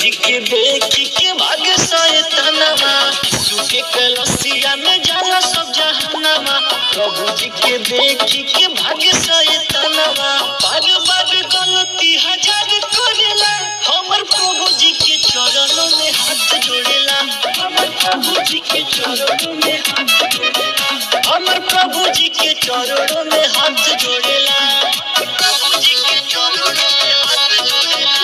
जी के देखी के भाग शैतानवा, सुखे कलसिया में जाला सब जहानवा। प्रभु जी के देखी के भाग शैतानवा, बार बार गलती हजार करेला। हमर प्रभु जी के चरणों में हाथ जोड़ेला, हमर प्रभु जी के चरणों में हाथ जोड़ेला, हमर प्रभु जी के चरणों में हाथ जोड़ेला, प्रभु जी के चरणों में हाथ जोड़ेला।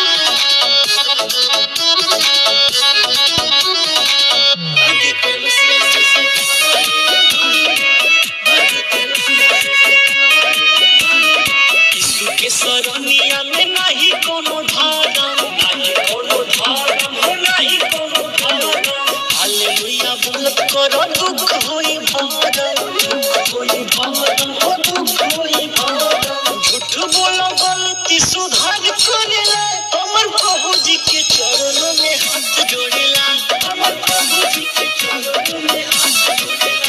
के सरनिया में नहीं कोनो धारम, नहीं कोनो धारम हो, नहीं कोनो धारम। हालेलुया बोलत करो, दुख होई भरम, दुख होई भरम हो, दुख होई भरम। झूठ बोलो गलती सुधार करेला, हमर प्रभु जी के चरणों में हाथ जोड़ेला, हमर प्रभु जी के चरणों में हाथ जोड़ेला।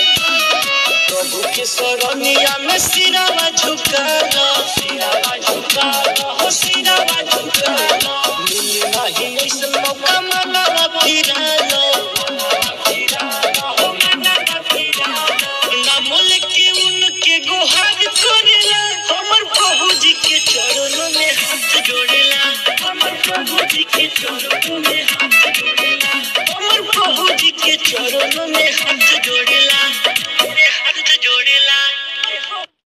प्रभु के सरनिया में सिरावा झुकाना, सिरावा झुकाना हो, सिरावा झुकाना। मिले नहीं ऐसा मौका, मनावा फिराना, मनावा फिराना हो, मनावा फिराना। नाम लेके उनके गुहार करेला, हमर प्रभु जी के चरणों में हाथ जोड़ेला, हमर प्रभु जी के चरणों में हाथ जोड़ेला, हमर प्रभु जी के चरणों में हाथ जोड़ेला।